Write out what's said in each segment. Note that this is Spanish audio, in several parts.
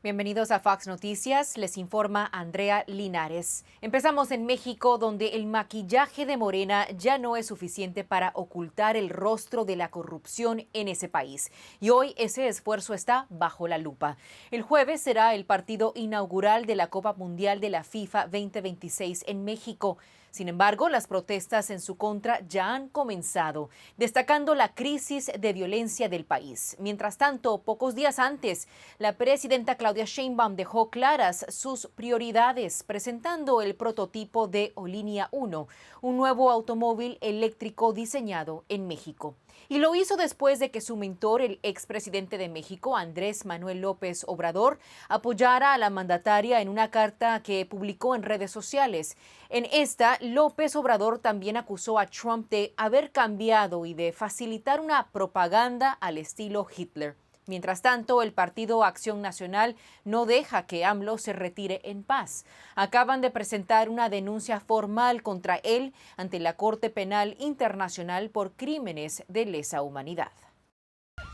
Bienvenidos a Fox Noticias, les informa Andrea Linares. Empezamos en México, donde el maquillaje de Morena ya no es suficiente para ocultar el rostro de la corrupción en ese país. Y hoy ese esfuerzo está bajo la lupa. El jueves será el partido inaugural de la Copa Mundial de la FIFA 2026 en México. Sin embargo, las protestas en su contra ya han comenzado, destacando la crisis de violencia del país. Mientras tanto, pocos días antes, la presidenta Claudia Sheinbaum dejó claras sus prioridades, presentando el prototipo de Olinía 1, un nuevo automóvil eléctrico diseñado en México. Y lo hizo después de que su mentor, el expresidente de México, Andrés Manuel López Obrador, apoyara a la mandataria en una carta que publicó en redes sociales. En esta, López Obrador también acusó a Trump de haber cambiado y de facilitar una propaganda al estilo Hitler. Mientras tanto, el Partido Acción Nacional no deja que AMLO se retire en paz. Acaban de presentar una denuncia formal contra él ante la Corte Penal Internacional por crímenes de lesa humanidad.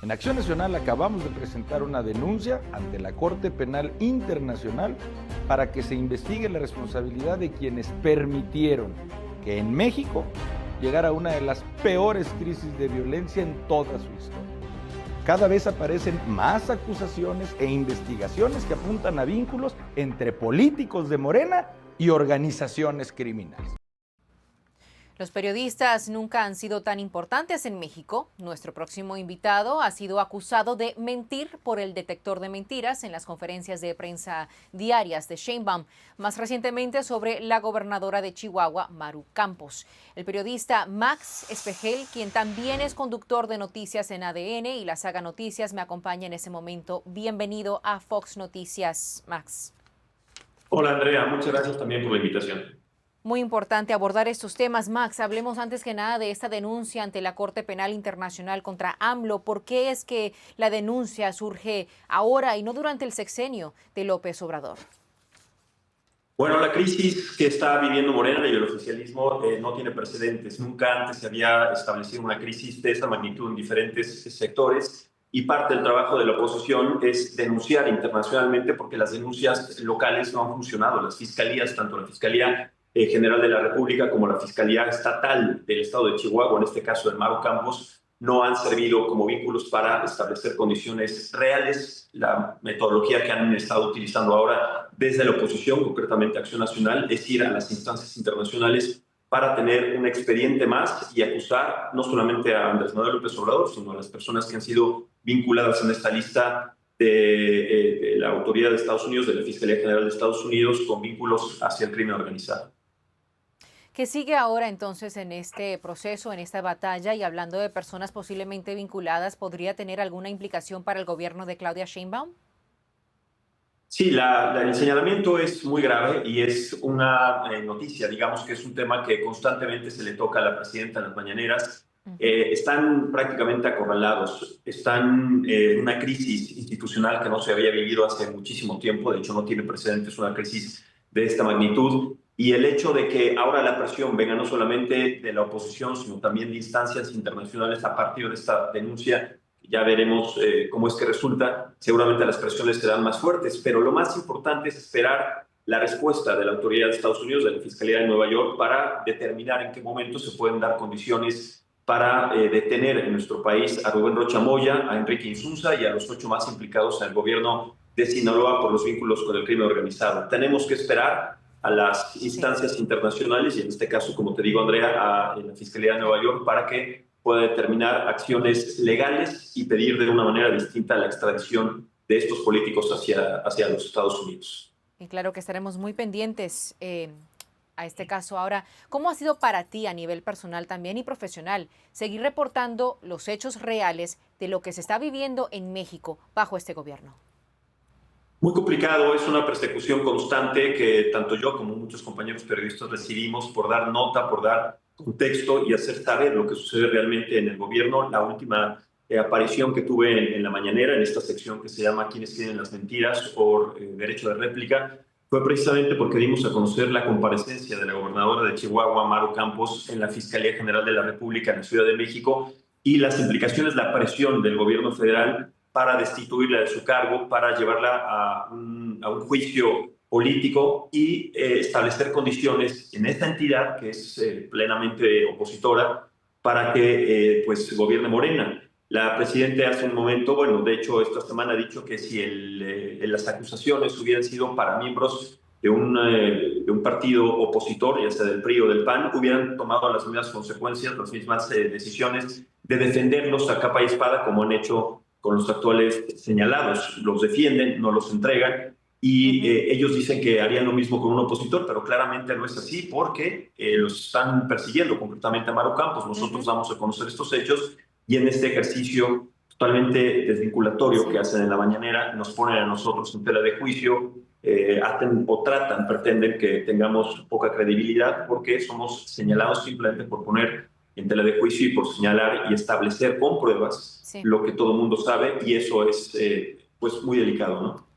En Acción Nacional acabamos de presentar una denuncia ante la Corte Penal Internacional para que se investigue la responsabilidad de quienes permitieron que en México llegara una de las peores crisis de violencia en toda su historia. Cada vez aparecen más acusaciones e investigaciones que apuntan a vínculos entre políticos de Morena y organizaciones criminales. Los periodistas nunca han sido tan importantes en México. Nuestro próximo invitado ha sido acusado de mentir por el detector de mentiras en las conferencias de prensa diarias de Sheinbaum, más recientemente sobre la gobernadora de Chihuahua, Maru Campos. El periodista Max Espejel, quien también es conductor de noticias en ADN y la Saga Noticias, me acompaña en ese momento. Bienvenido a Fox Noticias, Max. Hola Andrea, muchas gracias también por la invitación. Muy importante abordar estos temas. Max, hablemos antes que nada de esta denuncia ante la Corte Penal Internacional contra AMLO. ¿Por qué es que la denuncia surge ahora y no durante el sexenio de López Obrador? Bueno, la crisis que está viviendo Morena y el oficialismo no tiene precedentes. Nunca antes se había establecido una crisis de esta magnitud en diferentes sectores y parte del trabajo de la oposición es denunciar internacionalmente porque las denuncias locales no han funcionado. Las fiscalías, tanto la Fiscalía General de la República como la Fiscalía Estatal del Estado de Chihuahua, en este caso de Maru Campos, no han servido como vínculos para establecer condiciones reales. La metodología que han estado utilizando ahora desde la oposición, concretamente Acción Nacional, es ir a las instancias internacionales para tener un expediente más y acusar no solamente a Andrés Manuel López Obrador, sino a las personas que han sido vinculadas en esta lista de la autoridad de Estados Unidos, de la Fiscalía General de Estados Unidos, con vínculos hacia el crimen organizado. ¿Qué sigue ahora entonces en este proceso, en esta batalla? Y hablando de personas posiblemente vinculadas, ¿podría tener alguna implicación para el gobierno de Claudia Sheinbaum? Sí, el señalamiento es muy grave y es una noticia, digamos que es un tema que constantemente se le toca a la presidenta en las mañaneras. Están prácticamente acorralados, están en una crisis institucional que no se había vivido hace muchísimo tiempo, de hecho no tiene precedentes una crisis de esta magnitud, y el hecho de que ahora la presión venga no solamente de la oposición, sino también de instancias internacionales a partir de esta denuncia, ya veremos cómo es que resulta, seguramente las presiones serán más fuertes, pero lo más importante es esperar la respuesta de la autoridad de Estados Unidos, de la Fiscalía de Nueva York, para determinar en qué momento se pueden dar condiciones para detener en nuestro país a Rubén Rocha Moya, a Enrique Insunza y a los 8 más implicados en el gobierno de Sinaloa por los vínculos con el crimen organizado. Tenemos que esperar a las instancias internacionales y en este caso, como te digo, Andrea, a la Fiscalía de Nueva York para que pueda determinar acciones legales y pedir de una manera distinta la extradición de estos políticos hacia los Estados Unidos. Y claro que estaremos muy pendientes a este caso. Ahora, ¿cómo ha sido para ti a nivel personal también y profesional seguir reportando los hechos reales de lo que se está viviendo en México bajo este gobierno? Muy complicado, es una persecución constante que tanto yo como muchos compañeros periodistas recibimos por dar nota, por dar contexto y hacer saber lo que sucede realmente en el gobierno. La última aparición que tuve en la mañanera, en esta sección que se llama ¿Quiénes tienen las mentiras? Por derecho de réplica, fue precisamente porque dimos a conocer la comparecencia de la gobernadora de Chihuahua, Maru Campos, en la Fiscalía General de la República en la Ciudad de México y las implicaciones, la presión del gobierno federal para destituirla de su cargo, para llevarla a un juicio político y establecer condiciones en esta entidad que es plenamente opositora para que pues gobierne Morena. La presidenta hace un momento, bueno, de hecho esta semana ha dicho que si las acusaciones hubieran sido para miembros de un partido opositor, ya sea del PRI o del PAN, hubieran tomado las mismas consecuencias, las mismas decisiones de defenderlos a capa y espada, como han hecho con los actuales señalados. Los defienden, no los entregan, y ellos dicen que harían lo mismo con un opositor, pero claramente no es así porque los están persiguiendo, concretamente a Maru Campos. Nosotros damos a conocer estos hechos y en este ejercicio totalmente desvinculatorio que hacen en la mañanera, nos ponen a nosotros en tela de juicio, pretenden que tengamos poca credibilidad porque somos señalados simplemente por poner en tela de juicio y por señalar y establecer con pruebas lo que todo el mundo sabe, y eso es pues muy delicado, ¿no?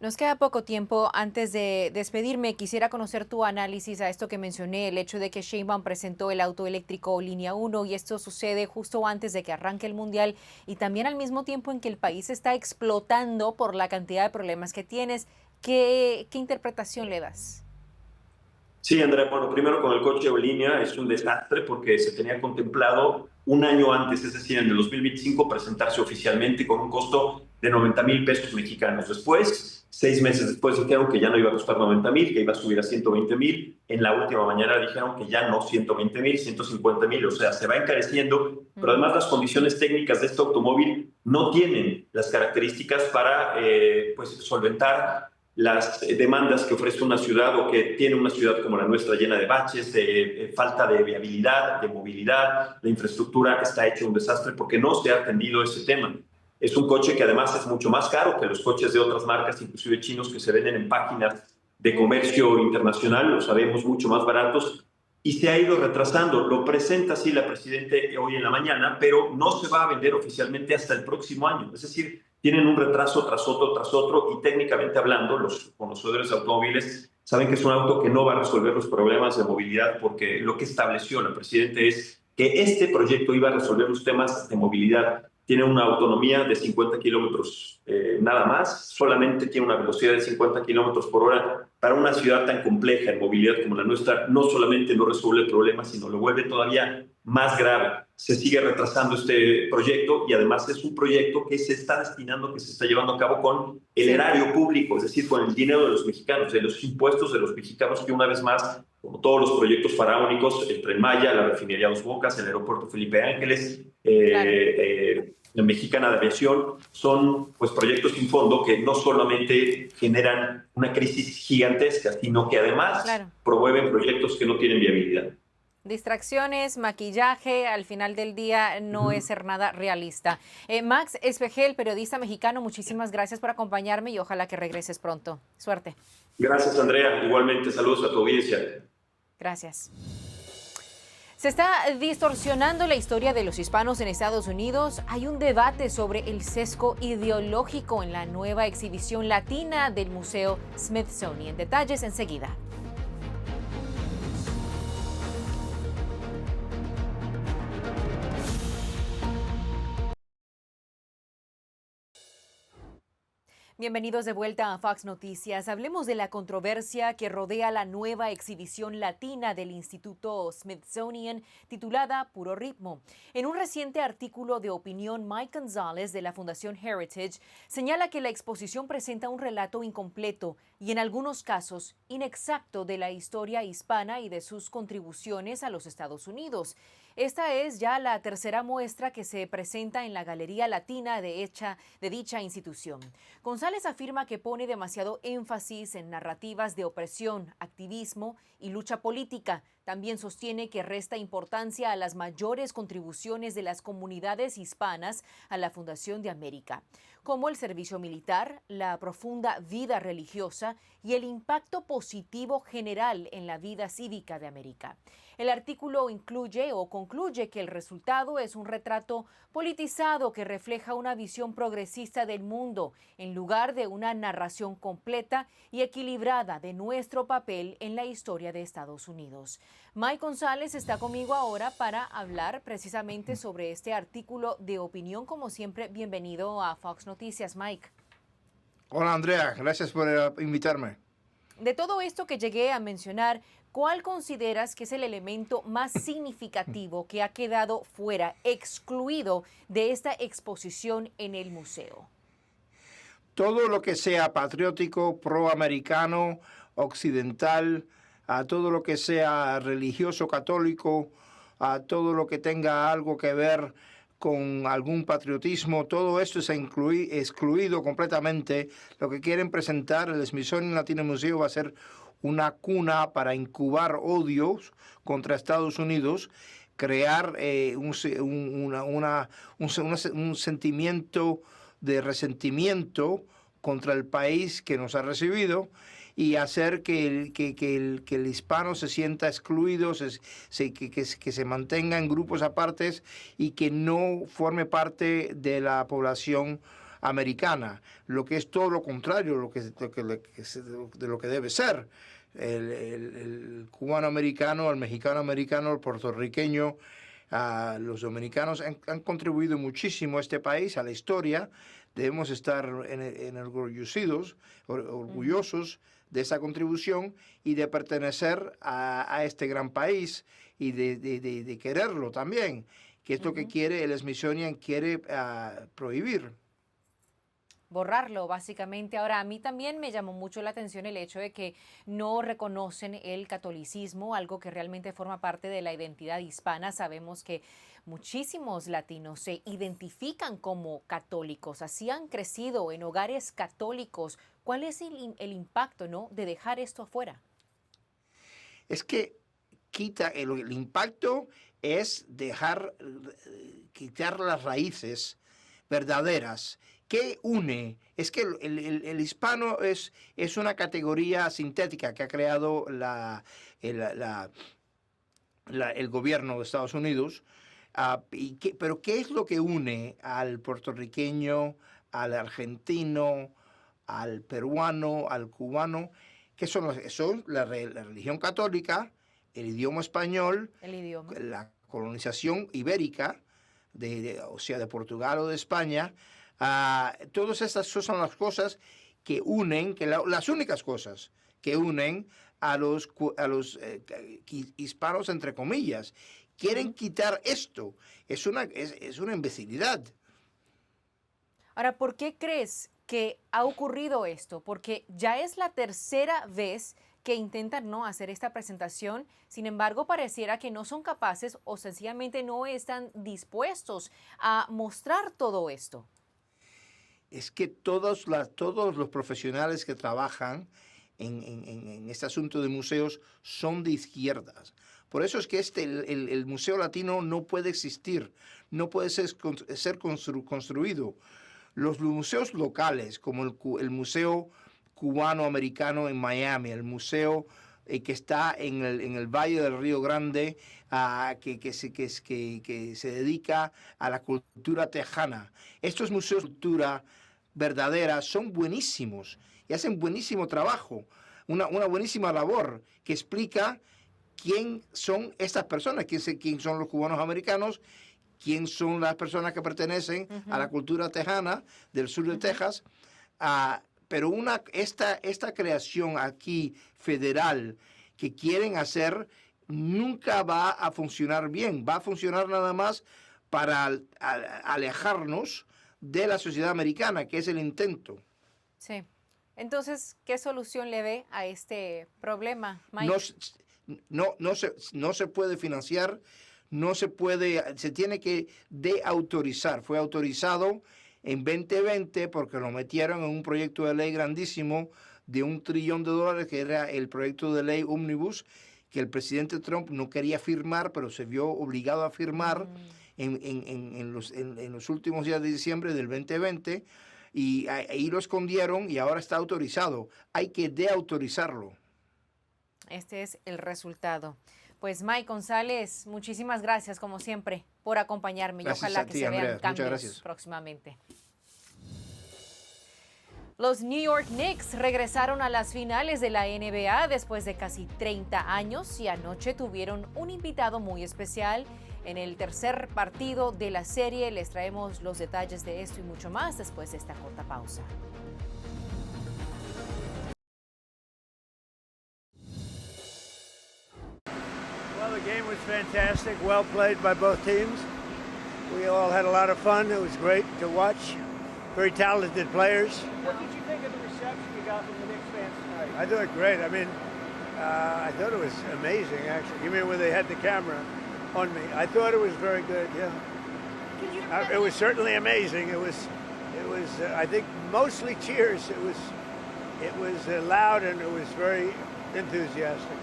Nos queda poco tiempo. Antes de despedirme, quisiera conocer tu análisis a esto que mencioné, el hecho de que Sheinbaum presentó el auto eléctrico Línea 1 y esto sucede justo antes de que arranque el Mundial y también al mismo tiempo en que el país está explotando por la cantidad de problemas que tienes. ¿Qué interpretación le das? Sí, Andrea, bueno, primero con el coche o línea es un desastre porque se tenía contemplado un año antes, es decir, en el 2025, presentarse oficialmente con un costo de 90,000 pesos mexicanos. Después, 6 meses después, dijeron que ya no iba a costar 90,000, que iba a subir a 120,000. En la última mañana dijeron que ya no 120,000, 150,000, o sea, se va encareciendo, pero además las condiciones técnicas de este automóvil no tienen las características para pues, solventar las demandas que ofrece una ciudad o que tiene una ciudad como la nuestra, llena de baches, de falta de viabilidad, de movilidad. La infraestructura está hecha un desastre porque no se ha atendido ese tema. Es un coche que además es mucho más caro que los coches de otras marcas, inclusive chinos, que se venden en páginas de comercio internacional, lo sabemos, mucho más baratos, y se ha ido retrasando. Lo presenta así la presidenta hoy en la mañana, pero no se va a vender oficialmente hasta el próximo año. Es decir, tienen un retraso tras otro, y técnicamente hablando, los conocedores de automóviles saben que es un auto que no va a resolver los problemas de movilidad, porque lo que estableció la presidenta es que este proyecto iba a resolver los temas de movilidad. Tiene una autonomía de 50 kilómetros nada más, solamente tiene una velocidad de 50 kilómetros por hora. Para una ciudad tan compleja en movilidad como la nuestra, no solamente no resuelve el problema, sino lo vuelve todavía más grave. Se sigue retrasando este proyecto, y además es un proyecto que se está destinando, que se está llevando a cabo con el erario público, es decir, con el dinero de los mexicanos, de los impuestos de los mexicanos, que una vez más, como todos los proyectos faraónicos, el Tren Maya, la refinería Dos Bocas, el aeropuerto Felipe Ángeles, la Mexicana de Aviación, son pues proyectos sin fondo que no solamente generan una crisis gigantesca, sino que además promueven proyectos que no tienen viabilidad. Distracciones, maquillaje, al final del día no es ser nada realista. Max Espejel, periodista mexicano, muchísimas gracias por acompañarme y ojalá que regreses pronto. Suerte. Gracias, Andrea. Igualmente, saludos a tu audiencia. Gracias. Se está distorsionando la historia de los hispanos en Estados Unidos. Hay un debate sobre el sesgo ideológico en la nueva exhibición latina del Museo Smithsonian. Detalles enseguida. Bienvenidos de vuelta a Fox Noticias. Hablemos de la controversia que rodea la nueva exhibición latina del Instituto Smithsonian titulada Puro Ritmo. En un reciente artículo de opinión, Mike González de la Fundación Heritage señala que la exposición presenta un relato incompleto y en algunos casos inexacto de la historia hispana y de sus contribuciones a los Estados Unidos. Esta es ya la tercera muestra que se presenta en la Galería Latina de dicha institución. González afirma que pone demasiado énfasis en narrativas de opresión, activismo y lucha política. También sostiene que resta importancia a las mayores contribuciones de las comunidades hispanas a la Fundación de América, como el servicio militar, la profunda vida religiosa y el impacto positivo general en la vida cívica de América. El artículo incluye o concluye que el resultado es un retrato politizado que refleja una visión progresista del mundo, en lugar de una narración completa y equilibrada de nuestro papel en la historia de Estados Unidos. Mike González está conmigo ahora para hablar precisamente sobre este artículo de opinión. Como siempre, bienvenido a Fox Noticias, Mike. Hola Andrea, gracias por invitarme. De todo esto que llegué a mencionar, ¿cuál consideras que es el elemento más significativo que ha quedado fuera, excluido de esta exposición en el museo? Todo lo que sea patriótico, proamericano, occidental, a todo lo que sea religioso católico, a todo lo que tenga algo que ver con algún patriotismo, todo esto es excluido completamente. Lo que quieren presentar el Smithsonian Latino Museo va a ser una cuna para incubar odios contra Estados Unidos, crear un sentimiento de resentimiento contra el país que nos ha recibido y hacer que el hispano se sienta excluido, que se mantenga en grupos apartes y que no forme parte de la población americana, lo que es todo lo contrario de lo que debe ser. El cubano americano, el mexicano americano, el puertorriqueño, los dominicanos han contribuido muchísimo a este país, a la historia. Debemos estar orgullosos de esa contribución y de pertenecer a este gran país y de quererlo también, que es lo que quiere el Smithsonian, quiere prohibir. Borrarlo, básicamente. Ahora, a mí también me llamó mucho la atención el hecho de que no reconocen el catolicismo, algo que realmente forma parte de la identidad hispana. Sabemos que muchísimos latinos se identifican como católicos, así han crecido en hogares católicos. ¿Cuál es el impacto, no, de dejar esto afuera? Es que el impacto es quitar las raíces verdaderas. ¿Qué une? Es que el hispano es una categoría sintética que ha creado el gobierno de Estados Unidos. Pero ¿qué es lo que une al puertorriqueño, al argentino, al peruano, al cubano? ¿Qué son la religión católica, el idioma español, la colonización ibérica, o sea, de Portugal o de España? Todas estas son las cosas que unen, las únicas cosas que unen a los hispanos, entre comillas. Quieren quitar esto. Es una imbecilidad. Ahora, ¿por qué crees que ha ocurrido esto? Porque ya es la tercera vez que intentan no hacer esta presentación, sin embargo pareciera que no son capaces o sencillamente no están dispuestos a mostrar todo esto. Es que todos los profesionales que trabajan en este asunto de museos son de izquierdas. Por eso es que el Museo Latino no puede existir, no puede ser construido. Los museos locales, como el Museo Cubano-Americano en Miami, el museo que está en el Valle del Río Grande, que se dedica a la cultura tejana. Estos museos de cultura verdadera son buenísimos y hacen buenísimo trabajo, una buenísima labor que explica quién son estas personas, quién son los cubanos americanos, quién son las personas que pertenecen a la cultura tejana del sur de Texas. Pero esta creación aquí federal que quieren hacer nunca va a funcionar bien, va a funcionar nada más para alejarnos de la sociedad americana, que es el intento. Sí. Entonces, ¿qué solución le ve a este problema, Mike? No se puede financiar, se tiene que deautorizar. Fue autorizado en 2020 porque lo metieron en un proyecto de ley grandísimo de $1 trillón, que era el proyecto de ley Omnibus, que el presidente Trump no quería firmar, pero se vio obligado a firmar en los últimos días de diciembre del 2020, y ahí lo escondieron y ahora está autorizado. Hay que deautorizarlo. Este es el resultado. Pues Mike González, muchísimas gracias como siempre por acompañarme. Gracias, y ojalá que se Andrea. vean cambios Muchas gracias. próximamente. Los New York Knicks regresaron a las finales de la NBA después de casi 30 años y anoche tuvieron un invitado muy especial. En el tercer partido de la serie les traemos los detalles de esto y mucho más después de esta corta pausa. Well, the game was fantastic, well played by both teams. We all had a lot of fun. It was great to watch. Very talented players. What did you think of the reception you got from the Knicks fans tonight? I thought great. I mean, I thought it was amazing, actually. You mean when they had the camera on me? I thought it was very good. Yeah. It was certainly amazing. It was. I think mostly cheers. It was loud and it was very enthusiastic.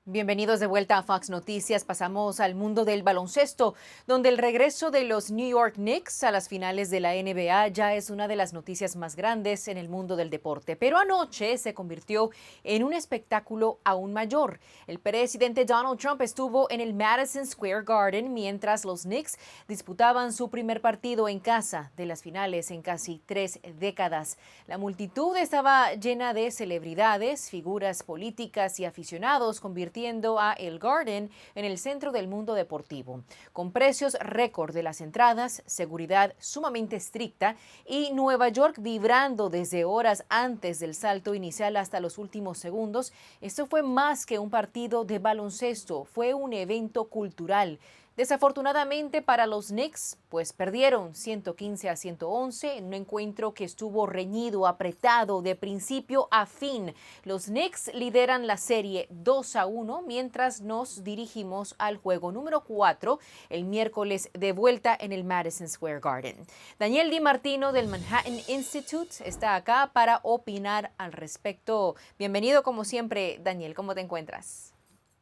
Bienvenidos de vuelta a Fox Noticias. Pasamos al mundo del baloncesto, donde el regreso de los New York Knicks a las finales de la NBA ya es una de las noticias más grandes en el mundo del deporte. Pero anoche se convirtió en un espectáculo aún mayor. El presidente Donald Trump estuvo en el Madison Square Garden mientras los Knicks disputaban su primer partido en casa de las finales en casi 3 décadas. La multitud estaba llena de celebridades, figuras políticas y aficionados, convirtiendo a El Garden en el centro del mundo deportivo, con precios récord de las entradas, seguridad sumamente estricta y Nueva York vibrando desde horas antes del salto inicial hasta los últimos segundos. Esto fue más que un partido de baloncesto, fue un evento cultural. Desafortunadamente para los Knicks, pues perdieron 115-111 en un encuentro que estuvo reñido, apretado de principio a fin. Los Knicks lideran la serie 2-1 mientras nos dirigimos al juego número 4 el miércoles de vuelta en el Madison Square Garden. Daniel DiMartino del Manhattan Institute está acá para opinar al respecto. Bienvenido como siempre, Daniel, ¿cómo te encuentras?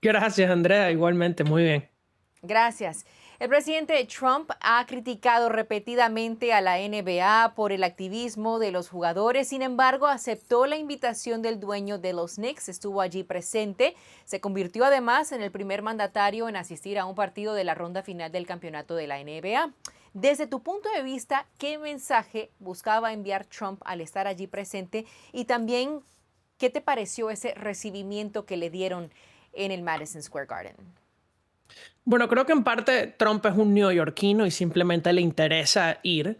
Gracias, Andrea, igualmente, muy bien. Gracias. El presidente Trump ha criticado repetidamente a la NBA por el activismo de los jugadores. Sin embargo, aceptó la invitación del dueño de los Knicks, estuvo allí presente. Se convirtió además en el primer mandatario en asistir a un partido de la ronda final del campeonato de la NBA. Desde tu punto de vista, ¿qué mensaje buscaba enviar Trump al estar allí presente? Y también, ¿qué te pareció ese recibimiento que le dieron en el Madison Square Garden? Bueno, creo que en parte Trump es un neoyorquino y simplemente le interesa ir.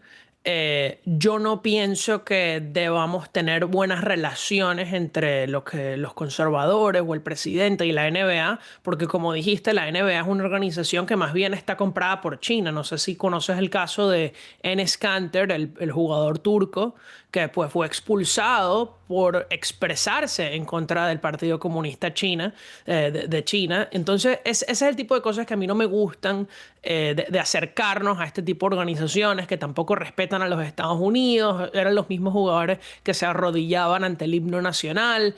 Yo no pienso que debamos tener buenas relaciones entre los conservadores o el presidente y la NBA, porque como dijiste, la NBA es una organización que más bien está comprada por China. No sé si conoces el caso de Enes Kanter, el jugador turco, que pues fue expulsado por expresarse en contra del Partido Comunista China, de China. Entonces, ese es el tipo de cosas que a mí no me gustan, de acercarnos a este tipo de organizaciones que tampoco respetan a los Estados Unidos. Eran los mismos jugadores que se arrodillaban ante el himno nacional.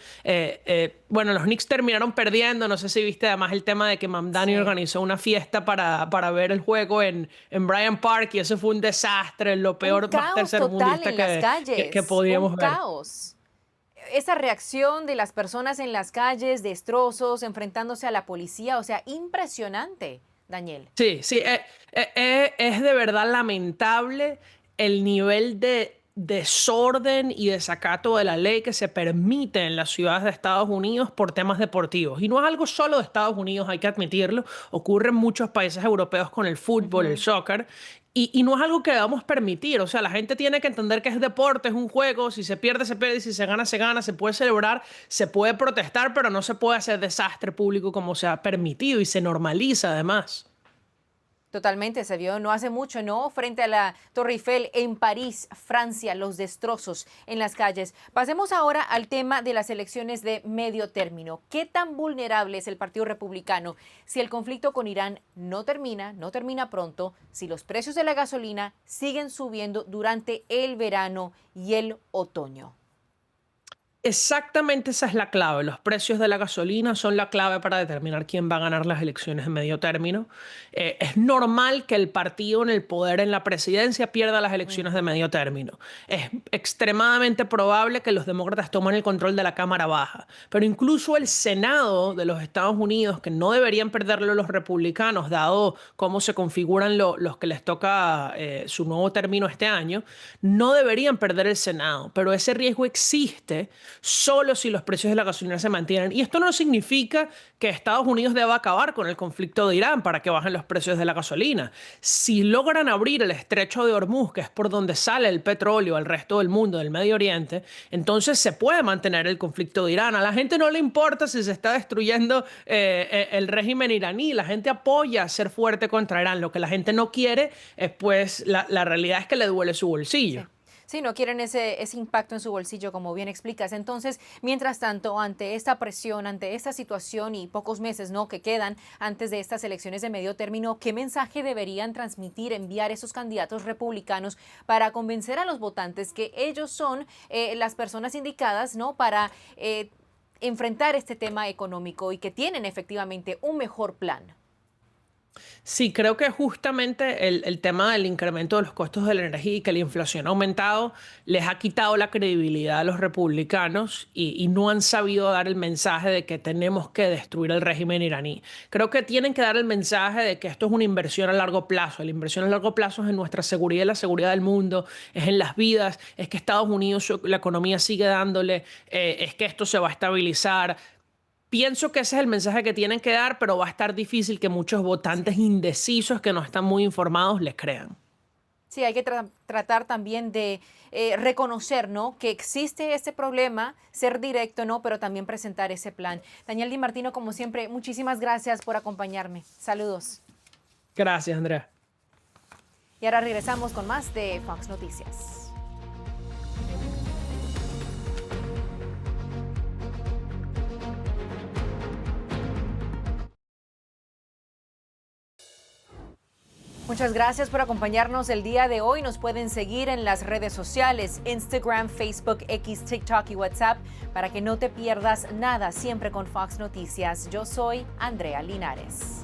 Bueno, los Knicks terminaron perdiendo. No sé si viste además el tema de que Mamdani organizó una fiesta para ver el juego en Bryant Park y eso fue un desastre, lo peor más tercermundista que podíamos ver. Caos. Esa reacción de las personas en las calles, destrozos, enfrentándose a la policía, o sea, impresionante, Daniel. Sí, es de verdad lamentable el nivel de desorden y desacato de la ley que se permite en las ciudades de Estados Unidos por temas deportivos. Y no es algo solo de Estados Unidos, hay que admitirlo. Ocurre en muchos países europeos con el fútbol, el soccer. Y no es algo que debamos permitir. O sea, la gente tiene que entender que es deporte, es un juego. Si se pierde, se pierde. Y si se gana, se gana. Se puede celebrar, se puede protestar, pero no se puede hacer desastre público como se ha permitido y se normaliza además. Totalmente, se vio no hace mucho, ¿no? Frente a la Torre Eiffel en París, Francia, los destrozos en las calles. Pasemos ahora al tema de las elecciones de medio término. ¿Qué tan vulnerable es el Partido Republicano si el conflicto con Irán no termina pronto, si los precios de la gasolina siguen subiendo durante el verano y el otoño? Exactamente esa es la clave. Los precios de la gasolina son la clave para determinar quién va a ganar las elecciones de medio término. Es normal que el partido en el poder en la presidencia pierda las elecciones de medio término. Es extremadamente probable que los demócratas tomen el control de la Cámara Baja. Pero incluso el Senado de los Estados Unidos, que no deberían perderlo los republicanos, dado cómo se configuran los que les toca su nuevo término este año, no deberían perder el Senado. Pero ese riesgo existe solo si los precios de la gasolina se mantienen. Y esto no significa que Estados Unidos deba acabar con el conflicto de Irán para que bajen los precios de la gasolina. Si logran abrir el estrecho de Hormuz, que es por donde sale el petróleo al resto del mundo, del Medio Oriente, entonces se puede mantener el conflicto de Irán. A la gente no le importa si se está destruyendo el régimen iraní. La gente apoya ser fuerte contra Irán. Lo que la gente no quiere es, pues, la realidad es que le duele su bolsillo. Sí. Sí, no quieren ese impacto en su bolsillo, como bien explicas. Entonces, mientras tanto, ante esta presión, ante esta situación y pocos meses, ¿no?, que quedan antes de estas elecciones de medio término, ¿qué mensaje deberían transmitir, enviar esos candidatos republicanos para convencer a los votantes que ellos son las personas indicadas, ¿no?, para enfrentar este tema económico y que tienen efectivamente un mejor plan? Sí, creo que justamente el tema del incremento de los costos de la energía y que la inflación ha aumentado les ha quitado la credibilidad a los republicanos y no han sabido dar el mensaje de que tenemos que destruir el régimen iraní. Creo que tienen que dar el mensaje de que esto es una inversión a largo plazo. La inversión a largo plazo es en nuestra seguridad y la seguridad del mundo, es en las vidas, es que Estados Unidos, la economía sigue dándole, es que esto se va a estabilizar. Pienso que ese es el mensaje que tienen que dar, pero va a estar difícil que muchos votantes indecisos que no están muy informados les crean. Sí, hay que tratar también de reconocer, ¿no?, que existe este problema, ser directo, ¿no?, pero también presentar ese plan. Daniel Di Martino, como siempre, muchísimas gracias por acompañarme. Saludos. Gracias, Andrea. Y ahora regresamos con más de Fox Noticias. Muchas gracias por acompañarnos el día de hoy. Nos pueden seguir en las redes sociales, Instagram, Facebook, X, TikTok y WhatsApp para que no te pierdas nada siempre con Fox Noticias. Yo soy Andrea Linares.